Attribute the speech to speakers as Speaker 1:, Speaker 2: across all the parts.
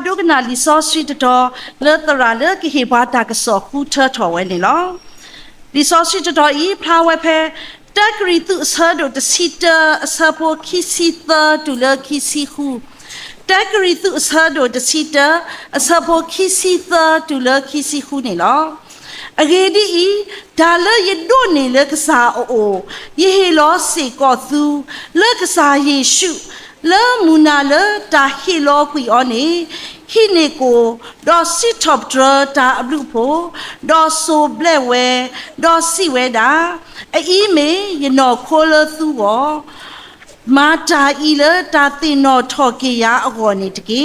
Speaker 1: ดูกันนาลิซอสซีตอเลือตระเลือกิเฮบาตากสอคูเธอถอไว้นี่ลอลิซอสซีตออีพลาไว้เพตากรีตุเสดตซีเตเสโปคิซิเตตุเลคิซิคูตากรีตุเสดตซีเตเสโปคิซิเตตุเลคิซิคูนี่ลอအဂေဒီဒါလရဒိုနေလကစားအိုယေဟေလောစေကောသူလကစားယေရှုလာမူနာလတာဟီလောကွီအောနေဟိနေကိုဒေါ်စစ်ထော့ဒရတာအဘလူဖို့ဒေါ်ဆိုဘလက်ဝဲဒေါ်စီဝဲတာအီးမေယနော်ခိုလသူရောမာတာဤလတာတင်နော်ထော်ကေယာအကောနေတကေ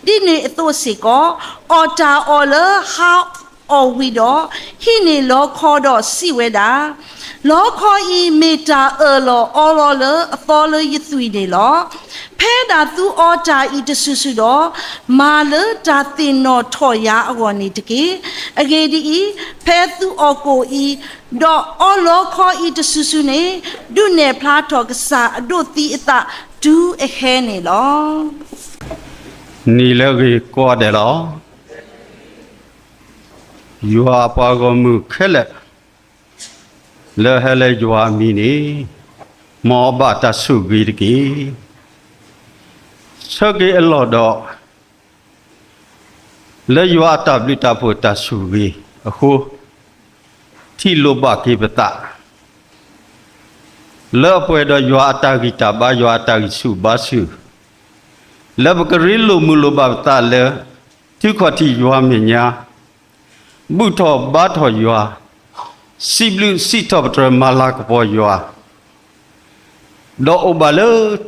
Speaker 1: ဒီနေအသို့စေကောအော်တာအော်လဟာအော်ဝီတော့ဟိနေလောခေါ်တော့စီဝဲတာလောခေါ်ဤမေတာလောအော်လောလအတော်လရသွီနေလောဖဲတာသူအော်တာဤတဆူဆူတော့မာလတာတင်နော်ထော်ရအကောနေတကေအကေဒီဤဖဲသူအော်ကိုဤတော့အော်လောခေါ်ဤတဆူဆူနေဒုနေဖလားထော်ကစားအဒုတိအတဒူအခဲနေလော
Speaker 2: နီလကြီးကွာတယ်လောယူအပါကမှုခဲလက်လဲဟလဲယူအမီနီမောဘတဆုဂီတကီစကေအလောတော့လဲယူအတပလိတဖို့တဆုဂီအခုထီလိုဘကေပတလဲပွဲတော့ယူအတဂီတဘာယူအတဂီဆုဘာဆုလဲဘကရီလိုမူလိုဘတလဲတိခတိယူအမညာบุทอบาทอยัวสิบลุสิทอบตรมาลากปอยัวดออบาเล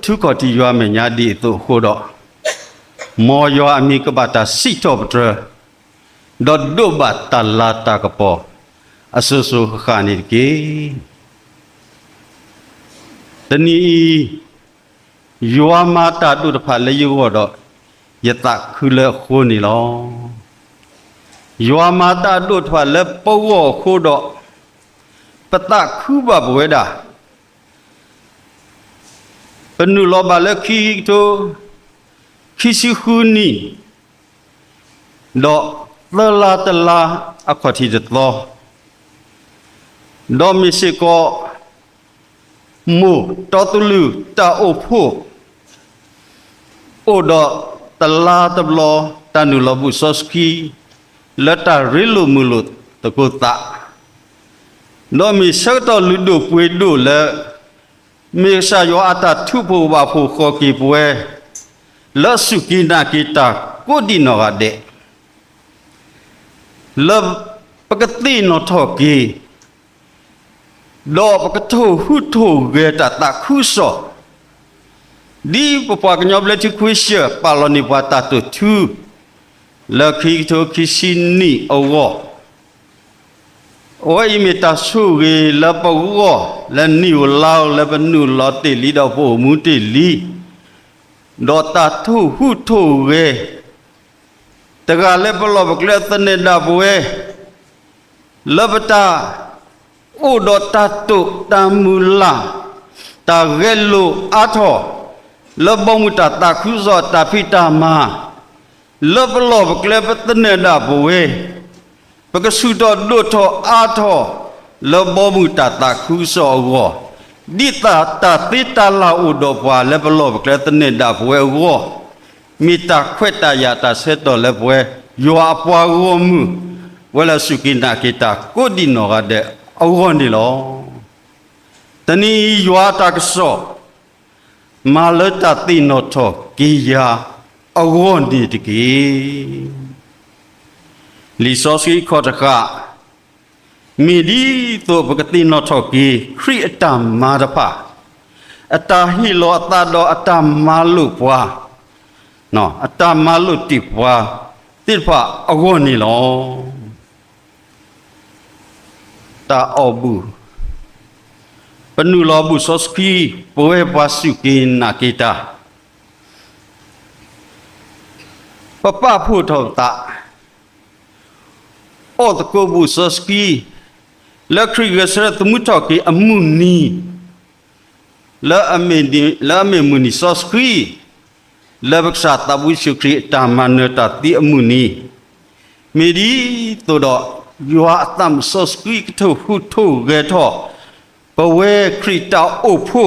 Speaker 2: ทุกขติยัวเมญาดีตุโคดอมอยัวอมีกบาตาสิทอบตรดอดบาตาลาตากปออสุสุขานิเกตนียัวมาตาดุตภาเลยุวดอยตะคือเลโคนี่ลอยัวมาตาดุทวาเลปวอโคดอปตะคูบะบเวดาปนุโลบาเลคีโตคิซิคูนีดอตลาอะขอทิจตอดอมิซิโกมูตอตุลูตาโอโพโอดอตลาตบลอตานุลบุซอสกีละตาริลุมุลุตะโกตะโนมีสักตอลุดุป่วยดุละมีสายออาตาทุโพบาโพขอกีป่วยละสุกินากิตาโกดินอกะเดละปกตินอทอกีดอปกโทหุโทเวตตะคุโสดีปปากญอบเลทิคุเชปาลนิวาตาตุทูละคีโตคิสินีอวอโอ้ยเมตาสุเกละปวอละนิวลาวละปนุลอติลีดอโพมุติลีดอตาทุหุโทเวตะกะเลปลอบกเลตเนดาบเวละปตาโอดอตาตุตามุลาตาเกโลอาทอละบมุตตาคุซอตาพิตามาลบลบกลบตเนดาบเวปกสุดอดุทออาทอลบมุตตาคุซอวอดิตาตาติตาลาอุดปวาลบลบกลตเนดาบเววอมิตาเควตายาตาเสตอลบเวยัวปวาวมุเวลาสุกินากิตาโกดินอกะเดอวอนี่ลอตนียัวตากซอมาเลตาติโนทอกิยาอวอนดีตกีลิซอสกีขอตะกะมีดีตัวปกตินอทอกีคริอตามมาดะพะอตาฮิโลอตาดออตามาลุปวาเนาะอตามาลุติปวาติพะอวอนนี่ลอตาออบูปนุลอบุซอสกีปเวปาสุกินากิตาปะป้าพูดทองตะโอตะโกบุสสกีและคริกสระตมุทอกีอมุนีและอเมมุนีสสกี le baksa tabu syukri tamane tati amuni medi to do yua tam soskui kto hutu ge tho pawe krita opu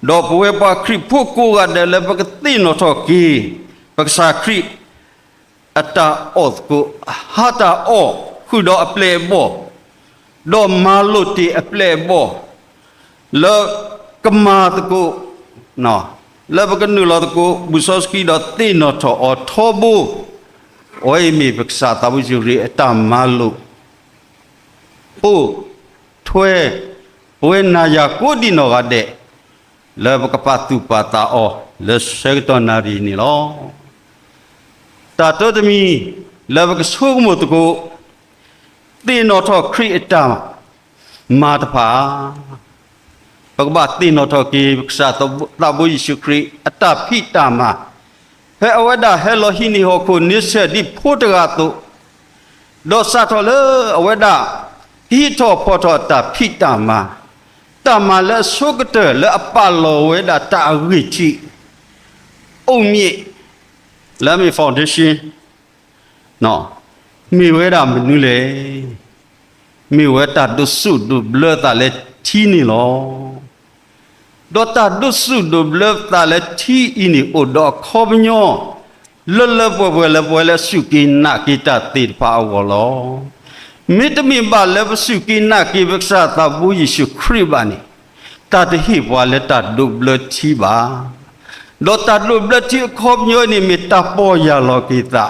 Speaker 2: do pawe pa kri poko ga de le bakti no tho ki baksa kri ata oth ko hata o khu do aple bo do maluti aple bo le kama ko no le baknu lo ko busoski do ti no tho o thobu oi mi baksa tabu syukri ata malu po thwe we na ya ko di no ga de le bakapatu pata o le sektonari ni lo ta to de mi le bakso mo to ko ti no tho kri ata ma ta pha bakba ti no tho ki baksa tabu syukri ata phi ta ma he awada hello hini ho ko ni se di photaga to do sa tho le awada hi tho photo ta phi ta ma ta ma le sukate le apalo we da ta ri chi ong mi la mi foundation no mi we da mnu le mi we ta do su do ble ta le thi ni lo do ta do su do ble ta le thi ini o do kho bnyo le bo le su ki na ki ta ti pa wo loมิตรมีบาเลบสุกินากิเวกษาตาบุยิสุคริบานิตาตหิบวาเลตาดุบลทีบาดอตาดุบลทีคบโยนิมิตาปอยาโลกิตา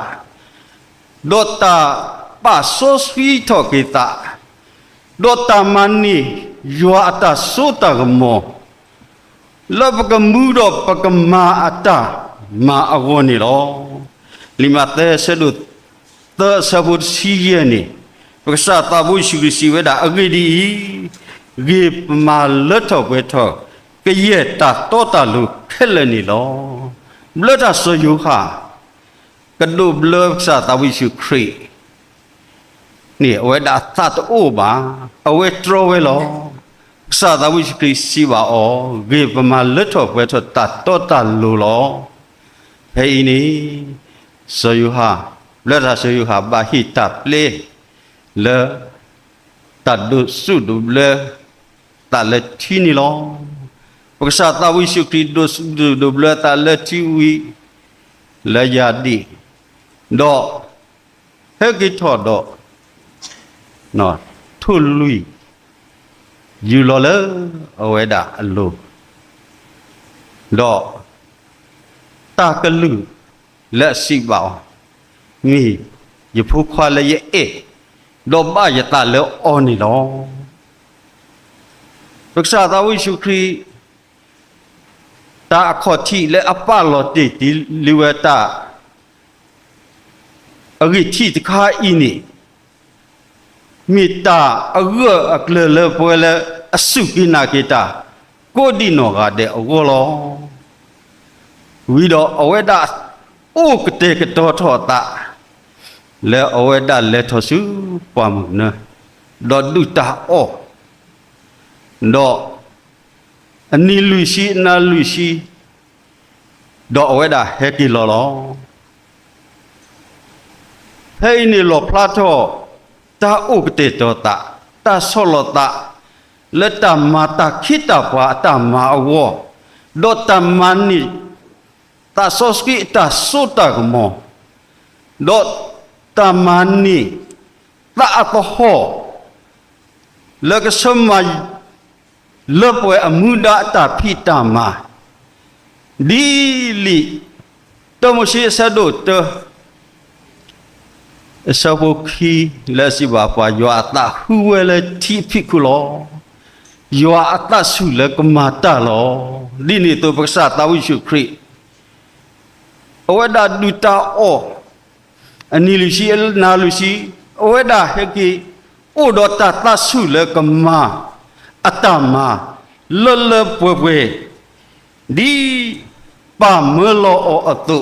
Speaker 2: ดอตาปาโซสฟีทอกิตาดอตามันนียัวตาสุตากโมลบกมูดอปกมาอัตามาอวนิโลลิมาเตเสดุเตสบุสีเยนีbaksa tabu syukri siwe da agidi ge ma letho betho ke ye ta to ta lu khele ni lo blata so yu kha kadu blö baksa tabu syukri ni awe da ta to ba awe tro we lo baksa tabu syukri siwa o ge ma letho betho ta to ta lu lo hei ni so yu ha blata so yu ha ba hi ta ple le ta du su du le ta le thi ni lo baksa ta wi syukri du le ta le thi wi le ya di do he ki tho do no thu lui yu lo le awe da lo do ta ka lu le si ba ni yu phu khwa le ye e do ba ya ta le on ni lo baksa ta wi syukri ta kho thi le apa lo ti ti liwe ta agi thi ta kha ini mi ta agwa akle le po le asu ki na ki ta ko di no ga de awo lo wi do awe da o kte ke to tho ta le awe da le tho su pa mu na do du ta o do ani lu si na lu si do awe da he ki lo lo hey ni lo plato ta o kte to ta so lo ta le ta ma ta khita pa ta ma awo do ta mani ta so ski ta so ta mo do tamani ta apoho le ke semai le poe amuda ta pitama dili tomo si sado te saboki le si bapa yo ata huele ti pikulo yo ata su le kemata lo dini to baksa tahu syukri awada duta o ani lusi na lusi awada heki o do ta su le kema atama le pwe di pa melo o atu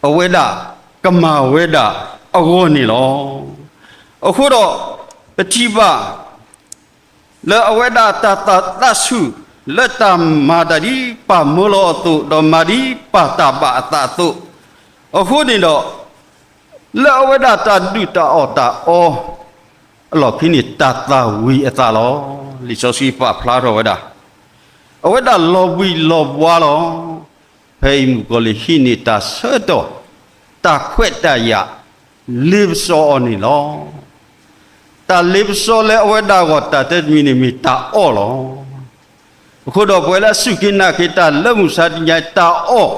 Speaker 2: awada kema weda agoni lo akhudo petiba le awada ta su လက်တမာတရီပါမောလောတုတော်မာရီပါတာပါအတာတုအခုနေတော့လောဝဒတာဒုတာအောတာအောအလောခိနိတတာဝီအတာလောလီဆိုစီပါဖလာရောဝဒအဝဒလောဝီလောဘွာလောဟေမကိုလီဟိနိတာဆတောတာခွက်တရလိဘစောနီလောတာလိဘစောလေအဝဒကောတာတက်မီနီမီတာအောလောအခုတော့ပွဲလာစုကိနာကိတာလက်မှုစာတညာတာအော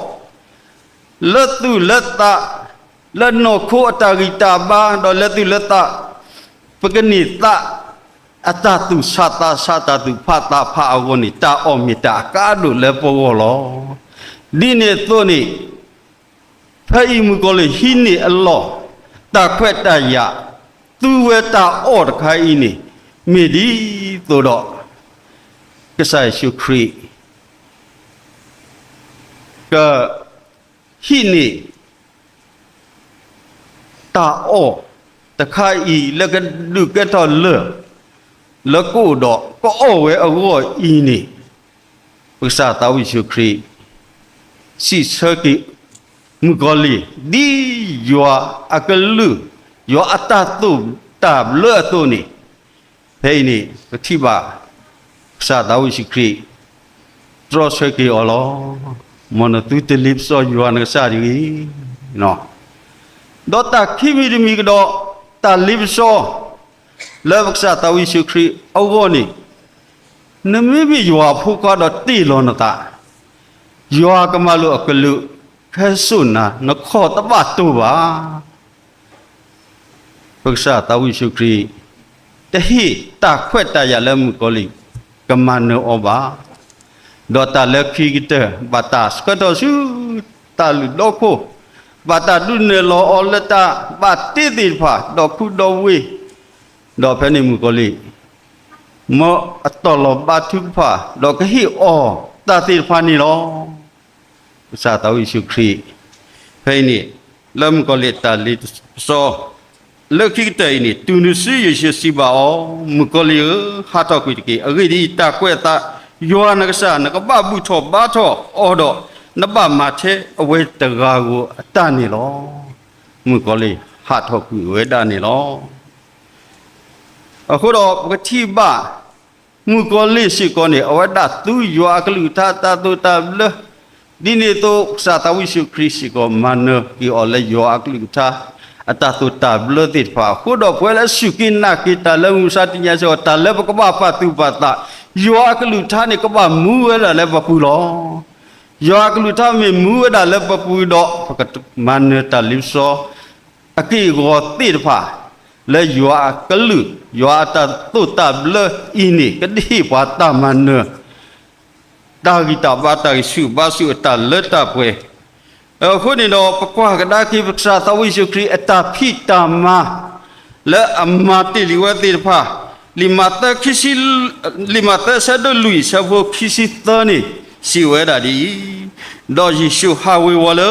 Speaker 2: လက်သူလက်တာလက်နောခိုအတာဂီတာဘာတော့လက်သူလက်တာပကနိတာအတတုသတာတုဖတာဖအဝနိတာအောမိတာကာဒုလေပေါ်လောဒီနေသွနိဖိမကိုလေဟိနိအလောတာခွက်တရသူဝတာအောတခိုင်းနိမိဒီသို့တော့ကဆိုင်ရှုခရီကဟိနိတာအောတခိုင်းလကဒုကတော်လေလကိုတော့ကိုအောဝဲအကောဤနိပုစာတာဝိရှုခရီစီစကိမဂလီဒီယောအကလူယောအတတုတဘလတုနိဟေနိပတိပါစာတာဝိရှုခရီဒရစကိအလောမနတုတလိပစောယောနစာရီနော်ဒေါတာခိမီမီကတော့တာလိပစောလောကစာတာဝိရှုခရီအဝေါနိနမိဘယောဖုကတော့တိလောနတာယောကမလုအကလုခဲဆုနာနခောတဘတုပါပု္ပ္ပစာတာဝိရှုခရီတဟိတာခွက်တရလမှုကိုလီကမနောဘာဒေါတာလက်ခိကတဘတာစကတောစုတာလူဒိုကိုဘတာဒုနေလောအလတာဘတိတိဖာဒေါခုဒေါဝေဒေါဖဲနေမှုကိုလီမောအတော်လောဘထုဖာဒေါကဟိအောတာတိဖာနီလောစာတာဝိရှုခရီဖဲနေလမ်ကိုလီတာလီစောလက်ခိတိုင်နေတူနစီယေရှုစီပါအောမကိုလီဟာတော့ကွေကေအဂိဒီတာကွဲ့တာယောနကဆာနကဘဘူးထောဘာထောအော်တော့နဘမသေးအဝဲတကာကိုအတနေလောမကိုလီဟာတော့ကွေဝဲတာနေလောအခုတော့ပတိပါမကိုလီရှိကောနေအဝဒသူယောအကလူတာတာတုတဘလဒီနေတော့စာတာဝိရှုခရစ်ကိုမနဒီအော်လေယောအကလူတာအတတုတဘလတိဖာခုတော့ပွဲလဲစုကိနာကိတလမှုစာတညာစောတလည်းကပပတုပတာယောအကလူတာနေကပမူဝဲလည်းပပူလောယောအကလူတာမေမူဝဲလည်းပပူတော့ဖကမနတလိစောအကိကိုတိဖာလေယောအကလူယောအတတုတဘလအင်းနေကတိပါတမနတာဂီတာဘာတာရှုဘာရှုတလက်တာပွဲအခုနေတော့ပကွာကဒါကိပစာသဝိရှုခရီအတာဖိတာမာလဲအမတိလီဝတိဖာလီမတာခိစီလီမတာဆဒလူဆဘခိစီတနီစီဝဲတာဒီဒေါ်ယေရှုဟာဝေဝလ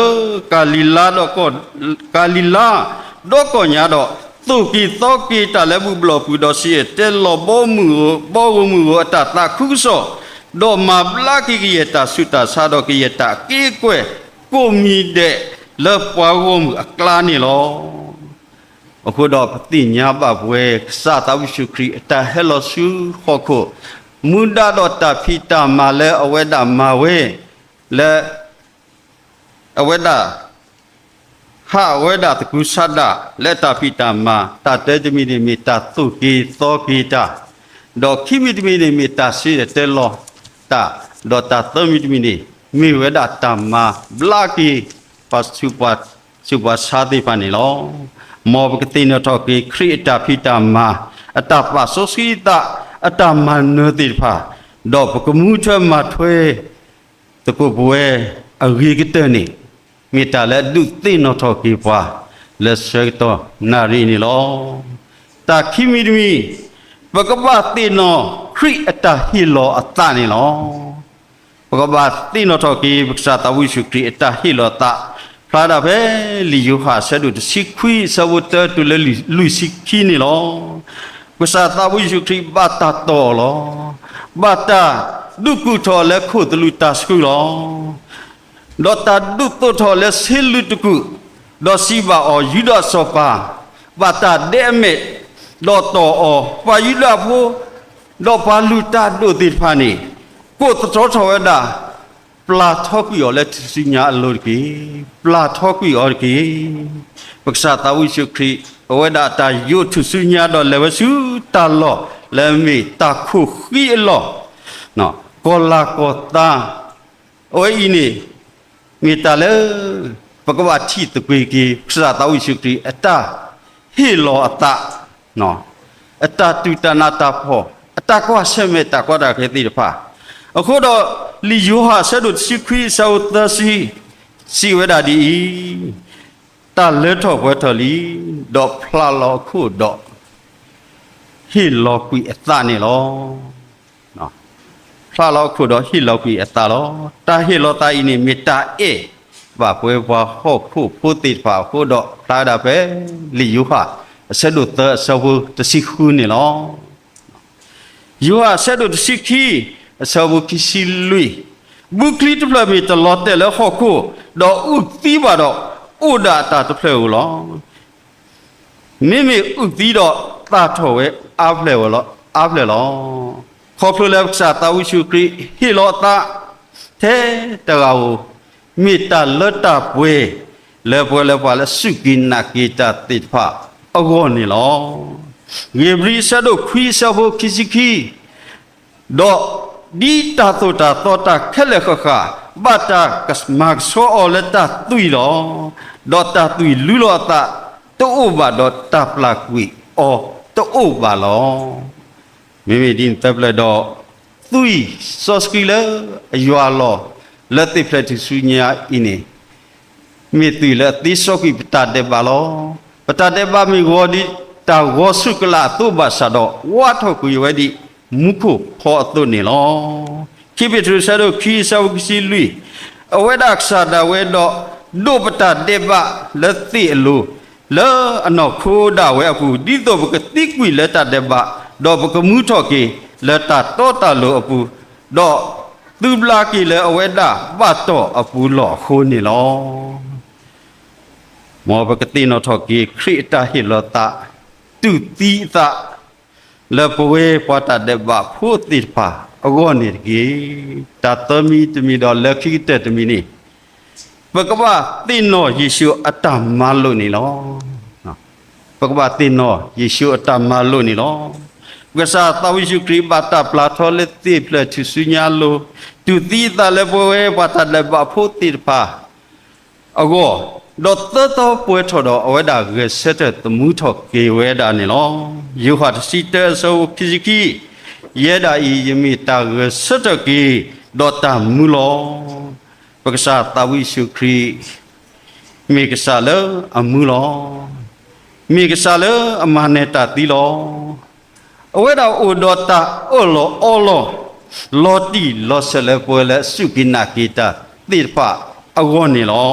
Speaker 2: ကာလီလာတော့ကာလီလာတော့ကောညာတော့သူကီတော့ကီတလည်းဘူးဘလော့ပူတော့စီတဲလောဘောမှုအတာတာခုဆောဒေါ်မာဘလာကီကီယတာဆုတာဆာတော့ကီယတာကီကွဲကိုမီတဲ့လက်ပွားဝမှုအကလာနေလောအခုတော့ပတိညာပပွဲစာတဝိရှုခရီအတာဟဲလောစုခေါခုမုဒ္ဒတော့တဖိတာမာလဲအဝဲတာမာဝဲလဲအဝဲတာဟာဝဲတာတကုဆဒလက်တာဖိတာမာတတဲတမီဒီမီတာသုကီသောကီတာဒေါ်ခိမီဒီမီဒီမီတာစီတဲလောတာဒေါ်တာသမီဒီမီနီမိဝဲတာတမဘလာကီပတ်စုပတ်စာတိပနီလောမောဘကတိနထောကီခရီတာဖိတာမာအတပဆိုစီတာအတမနတိဖာဒေါ်ပကမှုထမထွေတကုဘွဲအဂီကတနီမိတာလက်ဒုတိနထောကီပွာလက်ဆွေတော့နာရီနီလောတာခိမီဒမီဘကပတိနောခရီအတဟီလောအတနီလောပကပတိနောထောကီပက္ခတာဝိရှုခရီအတဟီလောတာဖလာဒါပဲလီယိုဟာဆဒုတစီခွီဆဝတတူလလူစီခီနီလောပက္ခတာဝိရှုခရီဘတာတော်လောဘတာ ဒုကုထောလဲခုတလူတာစကူလောဒေါ်တာဒုတောထောလဲဆေလူတကုဒေါ်စီဘာအောယူဒဆောပါဘာတာဒဲမေဒေါ်တော်အောပါယူလာဖို့ဒေါ်ပါလူတာဒုတိဖာနီကိုတတော်ထောဝဒါပလာထောက်ရောလက်စညာအလို့ကီပလာထောက်ရောကီပက္ခတာဝိရှုခရီဝဒါတာယုထုစညာတော့လေဝစုတာလောလေမီတာခုခီလောနော်ကောလာကောတာအိုအင်းနီမိတလေပကဝတိတကွေကီပက္ခတာဝိရှုခရီအတာဟီလောအတာနော်အတာတူတနာတာဖောအတာကွာဆမေတာကွာတာခေတိတဖာအခုတော့လီယိုဟာဆဒုစီခွီဆောသစီဝဒါဒီတာလေထောဘွဲထော်လီဒေါဖလာလောခုဒေါဟီလောကွီအတာနေလောနော်ဖလာလောခုဒေါဟီလောကွီအတာလောတာဟီလောတာအင်းမီတာအေဘာပွဲဘွားဟောခုပုတိဖာခုဒေါတာဒါပဲလီယိုဟာဆဒုသဆောဘတစီခုနေလောယိုဟာဆဒုတစီခီဆောဘကိစီလူบุคลิตพลามีตลอดแต่แล้วข้อคู่ดอกอุตีบาดอกอุดาตาตะเพลวลอมิมีอุตีดอกตาถอเวอาเพลวลออาเพลลอขอพลแล้วสาตาวิชุกริฮิโลตาเทตะกาวมีตาเลตาเวแล้วพอแล้วพอแล้วสุกินนากิตาติดพะอโกนี่ลอเงบริซะดอกคุยซะโบคิซิคิดอกดีตาโตตาโตตาแค่เล็กข้าบาตากัสมักโซอเลตาตุยลอดอตาตุยลุลอตาตัวอุบาดอตาปลากุยอตัวอุบาลอมิมิดินตับเลดอตุยซอสกิเลยัวลอเลติเพลติสุญญาอินีมิตุยเลติสกิปตาเดบาลอปตาเดบามิวอดิตาวอสุกลาตุบาสะดอวะทอกุยเวดิมุขพอตัวนี่ลอคิบิตรุสะดคีซาวกิสิลุยอเวดักษาดาเวดอดูปตาเดบะละติลูเลอนอโคดาเวอปูดิโตบกติกุยละตาเดบะดอบกมุทอกีละตาโตตาโลอปูดอตุบลากีละอเวดาบะโตอปูลอโคนี่ลอมอบกตินอทอกีคริตาหิโลตาตุติตาละปเวปตาเดบะพูติพาอโกนี่กีตาตมีตมีดอละคิเตตมีนี่ปกว่าตินอยิสุอัตตมาโลนี่ลอปกว่าตินอยิสุอัตตมาโลนี่ลอกษาตาวิสุคริบาตาปลาทอเลติเพลชุสุญญาโลตุติตาละปเวปตาเดบะพูติพาอโกดอตโตป่วยทอดอเวดาเกเสตตมุทอเกเวดานี่ลอยูหัดสิเตโซคิซิกิเยดาอียมิตาเกเสตกีดอตามุลอปกษาตาวิสุครีมีกษาเลอมุลอมีกษาเลอมาเนตาติลอเวดาอุดอตาโอโลโอโลลอติลอเสเลปวยและสุกินากิตาติดพะอโกนี่ลอ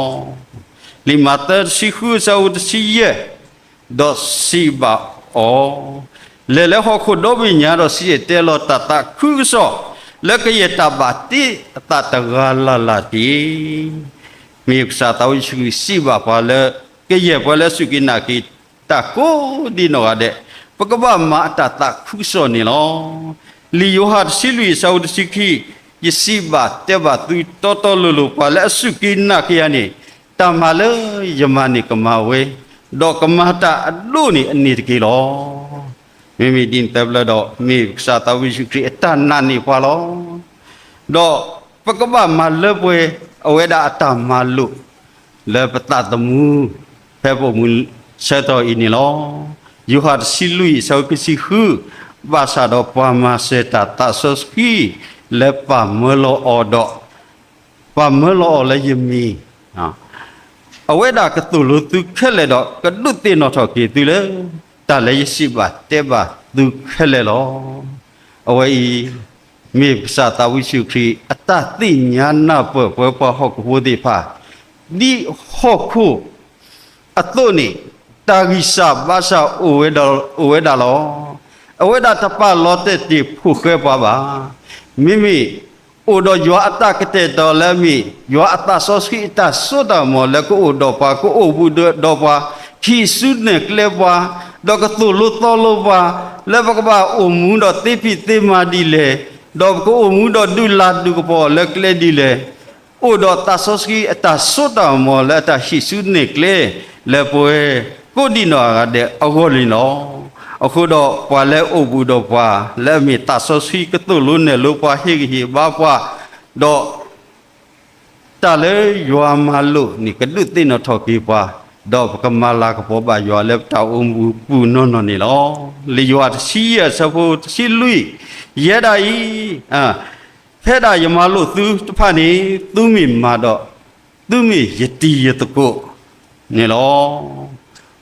Speaker 2: ลิมาเตอร์สิคูซาอุดสิเยดอสิบาโอเลฮอคุดอบิญาดอสิเตลอตาตาคูซอและก็ยตาบาติตาตะกาลาลาติมีอุกษาตาวิสุสิบาพาเลก็เยพาเลสุกินากิตาโกดิโนอะเดปะกบะมาตาตาคูซอนี่ลอลิโยฮัดสิลุยซาอุดสิคียิสิบาเตบาตุตอตอลุลุพาเลสุกินากิยานี่ตามาเลยยมานิกมาเวดอกกมาตาลูนี่อันนี้กี่ลอไม่มีดินเตบละดอกมีสาตาวิสุครีตานานี่พอลอดอกปะกบะมาเลเวอเวดาตามาลุเลปตาตมูเพปมุเสตออินี่ลอยูฮัดสิลุยซากิสิฮูบาซาดอปามาเซตาตาสสกีเลปาเมโลออดอปาเมโลอเลยมีอเวดากตุลุตุเคเลดอกระดุตินอทอกีตุเลตาเลยสิบาเตบาตุเคเลลอเอาไว้มีภาษาตาวิสุครีอัตตาติญาณเปเปปฮอกฮูดิพาดิฮอกคูอัตโตนี่ตากิสาบาซาอเวดาลออเวดาตปาลอเตติผู้เคปะบามิมิ အိုတော်ရွာအတကတဲ့တော်လည်းမိရွာအတဆောစခိအတဆိုတော်မောလည်းကိုအိုတော်ပါကိုအိုဘူးတော်ပါခီဆုနဲ့ကလေပါတော့ကတူလို့တော်လို့ပါလည်းဘကပါအိုမူတော်တိပိတိမာဒီလေတော့ကိုအိုမူတော်ဒူလာဒူကပေါ်လည်းကလေဒီလေအိုတော်တဆောစခိအတဆိုတော်မောလည်းတခီဆုနဲ့ကလေလည်းပွဲကိုဒီနော်ကတဲ့အဂေါ်လီနော်အခုတော့ပွာလဲအုပ်ဘူးတော့ပွာလက်မီတဆောစီကတူလုံးနဲ့လောပွာဟိဟိဘာပွာတော့တလဲယွာမလို့နိကดุတိနော်ထော်ကြီးပွာတော့ကမလာကပေါ်ပါယွာလဲတောက်အုံဘူးပူနော်နော်နေလောလေယွာစီရစဖို့စီလူရဲတာဤဖဲတာယမလို့သူတဖတ်နေသူမိမာတော့သူမိယတိယတကိုနေလော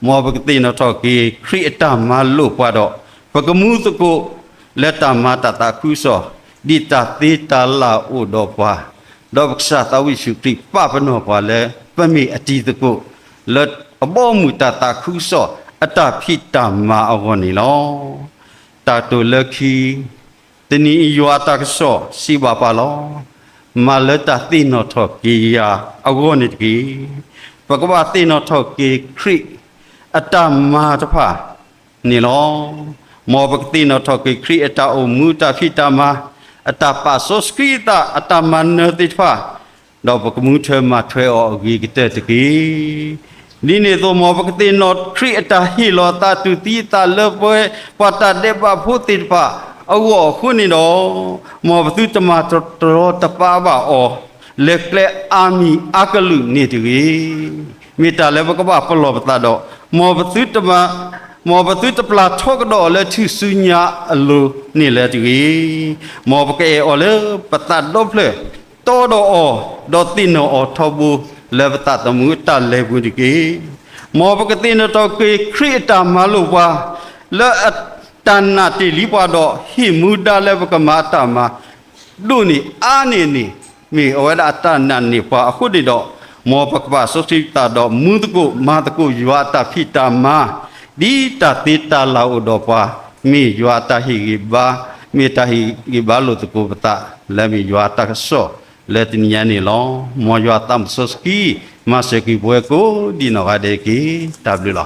Speaker 2: မောဘကတိနထောကေခရိအတမလို့ပွားတော့ပကမှုတကိုလက်တမတတခုစောဒီတတိတလာဥတော်ပွားတော့ပက္ခသဝိရှုတိပပနောပွားလဲပမိအတိတကိုလက်အဘောမူတတခုစောအတဖိတမအဝနီလောတတုလခိတဏိယောတကစောစီဘပါလောမလတတိနထောကေယအဝနိတိပကဝတိနထောကေခရိအတမတဖာနေလောမောဘကတိနထောကိခရိအတအမူတဖိတမအတပသောစခိတအတမနတိဖာတော့ပကမှုထွဲမှာထွဲအော်ဂီကတဲ့တကြီးဒီနေသောမောဘကတိနခရိအတဟိလောတတုတိတလပွဲပတတေပဖုတိဖာအဝခုနေတော့မောဘသူတမတော်တပါပါအော်လက်လက်အာမီအကလူနေတကြီးမိတာလည်းဘကပပလောပတာတော့မောဘသူတမမောဘသူတပလာထောက်တော့လဲသူစုညာအလိုနေလဲတကြီးမောဘကဲအော်လဲပတတ်တော့ဖလေတော်တော့အော်တော့တင်တော့အော်ထောဘူးလဲပတတ်တမှုတလဲဘူးတကြီးမောဘကတင်တော့ကေခရစ်တာမလို့ပါလဲတန်နာတိလီပါတော့ဟိမူဒါလဲဘကမာတာမဒုန်နီအာနေနီမိအဝဒအတနန်နီပါအခုဒီတော့မောပကပသုတိတာတော့မူတကုမာတကုယွာတဖိတာမဒီတတိတလာဥတော်ပါမိယွာတဟိဂိဘာမိတဟိဂိဘာလို့တကုပတလက်မိယွာတကဆောလက်တညနေလောမောယွာတမ်ဆောစကီမစကီဘွေကိုဒီနောဂဒေကီတဘလလာ